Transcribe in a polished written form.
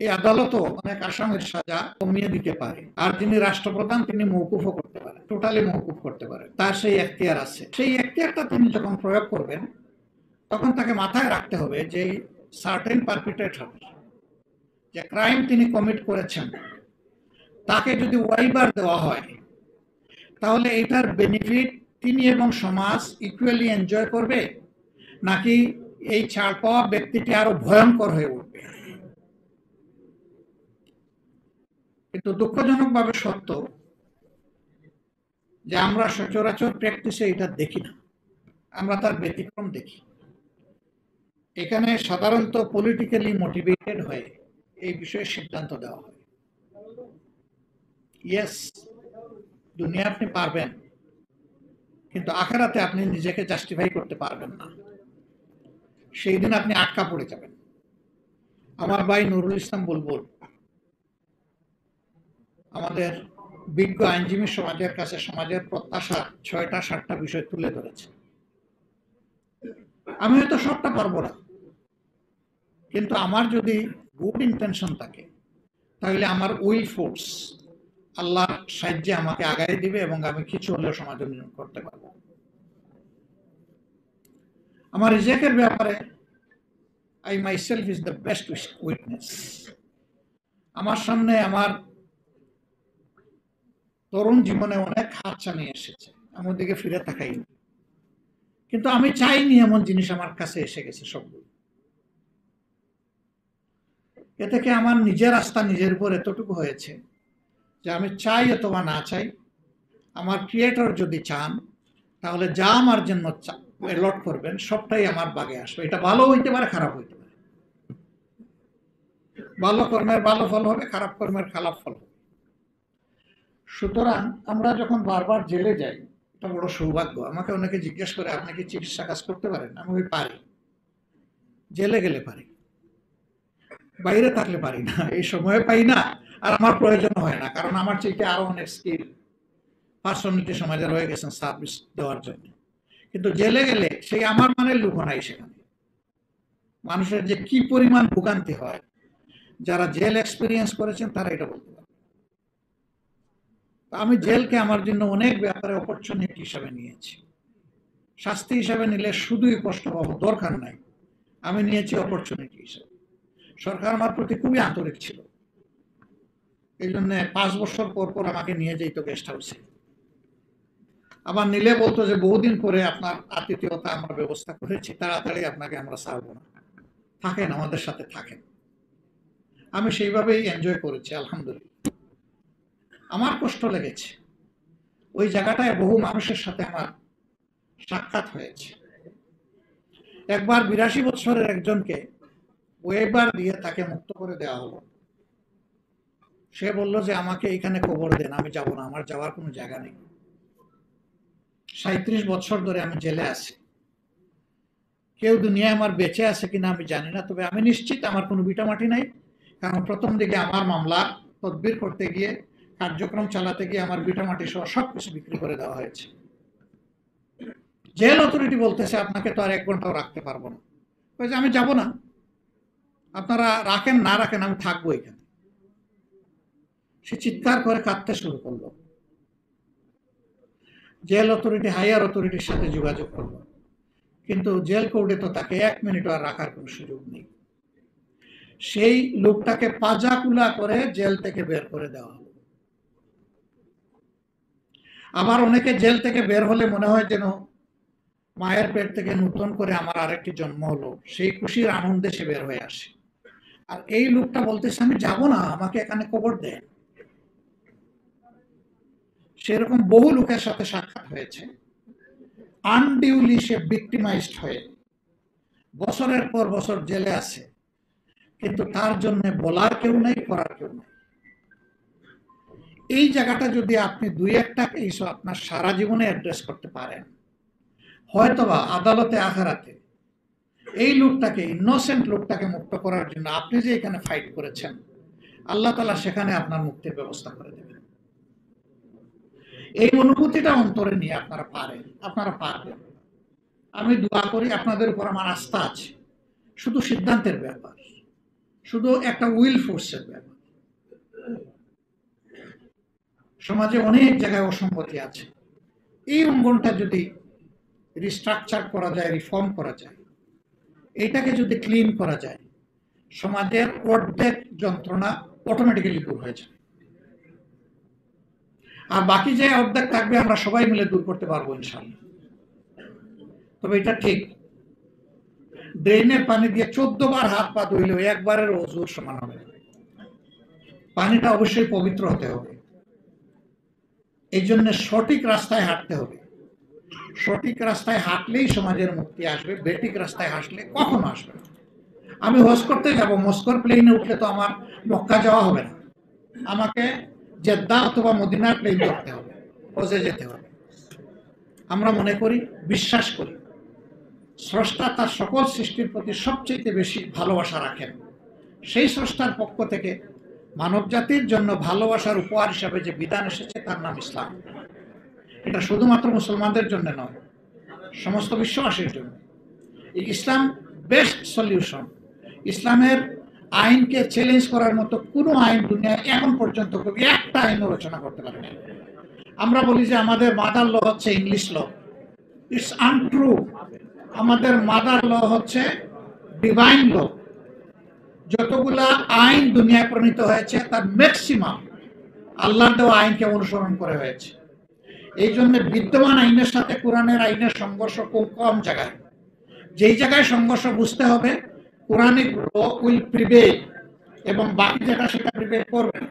এই আদালতও অনেক আসামির সাজা কমিয়ে দিতে পারে, আর যিনি রাষ্ট্রপ্রধান তিনি মওকুফও করতে পারেন, টোটালি মওকুফ করতে পারেন, তার সেই এখতিয়ার আছে। সেই এখতিয়ারটা তিনি যখন প্রয়োগ করবেন তখন তাকে মাথায় রাখতে হবে যে সার্টেন পারপিট্রেটর যে ক্রাইম তিনি কমিট করেছেন তাকে যদি ওয়াইবার দেওয়া হয় তাহলে এটার বেনিফিট তিনি এবং সমাজ ইকুয়ালি এনজয় করবে, নাকি এই ছাড় পাওয়া ব্যক্তিটি আরো ভয়ঙ্কর হয়ে উঠবে। কিন্তু দুঃখজনকভাবে সত্য যে আমরা সচরাচর প্র্যাকটিসে এটা দেখি না, আমরা তার ব্যতিক্রম দেখি। এখানে সাধারণত পলিটিক্যালি মোটিভেটেড হয়ে এই বিষয়ে সিদ্ধান্ত দেওয়া হয়। ইয়েস, দুনিয়া আপনি পারবেন, কিন্তু আখেরাতে আপনি নিজেকে জাস্টিফাই করতে পারবেন না, সেই দিন আপনি আটকা পড়ে যাবেন। আমার ভাই নুরুল ইসলাম বুলবুল আমাদের বিজ্ঞ আইনজীবী সমাজের কাছে সমাজের প্রত্যাশা ৬টা-৭টা বিষয় তুলে ধরেছে। আমি হয়তো সবটা পারবো না, কিন্তু আমার যদি গুড ইন্টেনশন থাকে তাহলে আমার উইল ফোর্স আল্লাহর সাহায্যে আমাকে আগায় দিবে এবং আমি কিছু হলেও সমাজ উন্নয়ন করতে পারবো। আমার রিজেকের ব্যাপারে I myself is the best witness. আমার সামনে আমার তরুণ জীবনে অনেক হাতছানি এসেছে, আমি ওদিকে ফিরে তাকাইনি, কিন্তু আমি চাইনি এমন জিনিস আমার কাছে এসে গেছে সবগুলো। এ থেকে আমার নিজের আস্থা নিজের উপর এতটুকু হয়েছে যে আমি চাই অথবা না চাই, আমার ক্রিয়েটর যদি চান তাহলে যা আমার জন্য অ্যালট করবেন সবটাই আমার বাগে আসবে। এটা ভালো হইতে পারে, খারাপ হইতে পারে। ভালো কর্মের ভালো ফল হবে, খারাপ কর্মের খারাপ ফল হবে। সুতরাং আমরা যখন বারবার জেলে যাই, এটা বড় সৌভাগ্য। আমাকে অনেকে জিজ্ঞেস করে আপনি কি চিকিৎসা কাজ করতে পারেন? আমি পারি, জেলে গেলে পারি, বাইরে থাকলে পারি না, এই সময়ে পাই না, আর আমার প্রয়োজন হয় না, কারণ আমার চাইতে আরো অনেক স্কিল পার্সোনালিটি সমাজে রয়ে গেছেন সার্ভিস দেওয়ার জন্য। কিন্তু জেলে গেলে সেই আমার মানে লোক নাই, সেখানে মানুষের যে কি পরিমাণ ভোগান্তি হয়, যারা জেল এক্সপিরিয়েন্স করেছেন তারা এটা বলতে পারে। আমি জেলকে আমার জন্য অনেক ব্যাপারে অপরচুনিটি হিসাবে নিয়েছি। শাস্তি হিসাবে নিলে শুধুই কষ্ট পাবো, দরকার নাই, আমি নিয়েছি অপরচুনিটি হিসাবে। সরকার আমার প্রতি খুবই আন্তরিক ছিল, এই জন্য 5 বছর পর পর আমাকে নিয়ে যেত গেস্ট হাউসে। আবার নিলে বলতো যে বহুদিন পরে আপনার আতিথেয়তা আমরা ব্যবস্থা করেছি, তাড়াতাড়ি আপনাকে আমরা ছাড়বো না, থাকেন আমাদের সাথে থাকেন। আমি সেইভাবেই এনজয় করেছি আলহামদুলিল্লাহ। আমার কষ্ট লেগেছে, ওই জায়গাটায় বহু মানুষের সাথে আমার সাক্ষাৎ হয়েছে। একবার 82 বছরের একজনকে ওয়েবার দিয়ে তাকে মুক্ত করে দেওয়া হলো। সে বলল যে আমাকে এখানে কবর দেন, আমি যাব না, আমার যাওয়ার কোনো জায়গা নেই। 37 বছর ধরে আমি জেলে আছি, কেউ দুনিয়ায় আমার বেঁচে আছে কিনা আমি জানি না, তবে আমি নিশ্চিত আমার কোনো ভিটামাটি নাই, কারণ প্রথম দিকে আমার মামলা তদবির করতে গিয়ে, কার্যক্রম চালাতে গিয়ে আমার ভিটামাটি সহ সবকিছু বিক্রি করে দেওয়া হয়েছে। জেল অথরিটি বলতেছে আপনাকে তো আর 1 ঘন্টাও রাখতে পারবো না। আমি যাব না, আপনারা রাখেন না রাখেন, আমি থাকবো এখানে। সে চিৎকার করে কাঁদতে শুরু করলো। জেল অথরিটি হাইয়ার অথরিটির সাথে যোগাযোগ করলো, কিন্তু জেল কোর্টে তো তাকে 1 মিনিট আর রাখার কোনো সুযোগ নেই। সেই লোকটাকে পাজাকুলা করে জেল থেকে বের করে দেওয়া হলো। আবার অনেকে জেল থেকে বের হলে মনে হয় যেন মায়ের পেট থেকে নতুন করে আমার আরেকটি জন্ম হলো, সেই খুশির আনন্দে সে বের হয়ে আসে। আর এই লোকটা বলতেছে আমি যাব না, আমাকে এখানে কবর দেন। সেরকম বহু লোকের সাথে সাক্ষাৎ হয়েছে, আনডিউলি সে ভিক্টিমাইজড হয়ে বছরের পর বছর জেলে আছে, কিন্তু তার জন্য বলার কেউ নেই, করার কেউ নেই। এই জায়গাটা যদি আপনি 2-1টা কেস আপনার সারা জীবনে অ্যাড্রেস করতে পারেন, হয়তোবা আদালতে আখেরাতে এই লোকটাকে, ইনোসেন্ট লোকটাকে মুক্ত করার জন্য আপনি যে এখানে ফাইট করেছেন, আল্লাহ তাআলা সেখানে আপনার মুক্তির ব্যবস্থা করে দেবেন। এই অনুভূতিটা অন্তরে নিয়ে আপনারা পারবেন। আমি দোয়া করি, আপনাদের উপর আমার আস্থা আছে, শুধু সিদ্ধান্তের ব্যাপার। শুধু একটা উইল ফোর্সের ব্যাপার। সমাজে অনেক জায়গায় অসঙ্গতি আছে, এই অঙ্গনটা যদি রিস্ট্রাকচার করা যায়, রিফর্ম করা যায়, এটাকে যদি ক্লিন করা যায়, সমাজের অর্ধেক যন্ত্রণা অটোমেটিক্যালি দূর হয়ে যায়। আর বাকি যে অর্ধেক থাকবে আমরা সবাই মিলে দূর করতে পারবো ইনশাআল্লাহ। তবে এটা ঠিক, ড্রেনের পানি দিয়ে 14 বার হাত পা ধুইলেও একবারের ওযুর সমান হবে না। পানিটা অবশ্যই পবিত্র হতে হবে। এই জন্য সঠিক রাস্তায় হাঁটতে হবে। সঠিক রাস্তায় হাঁটলেই সমাজের মুক্তি আসবে, বেঠিক রাস্তায় হাসলে কখনো আসবে না। আমি হজ করতে যাব, মস্কোর প্লেনে উঠলে তো আমার মক্কা যাওয়া হবে না, আমাকে জেদ্দা অথবা মদিনার প্লেন ধরতে হবে, হজে যেতে হবে। আমরা মনে করি, বিশ্বাস করি, স্রষ্টা তার সকল সৃষ্টির প্রতি সবচেয়ে বেশি ভালোবাসা রাখেন। সেই স্রষ্টার পক্ষ থেকে মানব জাতির জন্য ভালোবাসার উপহার হিসাবে যে বিধান এসেছে তার নাম ইসলাম। এটা শুধুমাত্র মুসলমানদের জন্য নয়, সমস্ত বিশ্ববাসীর জন্য। এই ইসলাম বেস্ট সলিউশন। ইসলামের আইনকে চ্যালেঞ্জ করার মতো কোনো আইন দুনিয়ায় এখন পর্যন্ত কবি একটা আইন রচনা করতে পারে না। আমরা বলি যে আমাদের মাদার ল হচ্ছে ইংলিশ ল, ইটস আনট্রু। আমাদের মাদার ল হচ্ছে ডিভাইন ল। যতগুলা আইন দুনিয়ায় প্রণীত হয়েছে তার ম্যাক্সিমাম আল্লাহর দেওয়া আইনকে অনুসরণ করে হয়েছে। এই জন্য বিদ্যমান আইনের সাথে কোরআনের আইনের সংঘর্ষ খুব কম জায়গায়। যেই জায়গায় সংঘর্ষ বুঝতে হবে, কোরআনিক ল উইল প্রিভেইল এবং বাকি যেটা সেটা প্রিভেইল করবে না।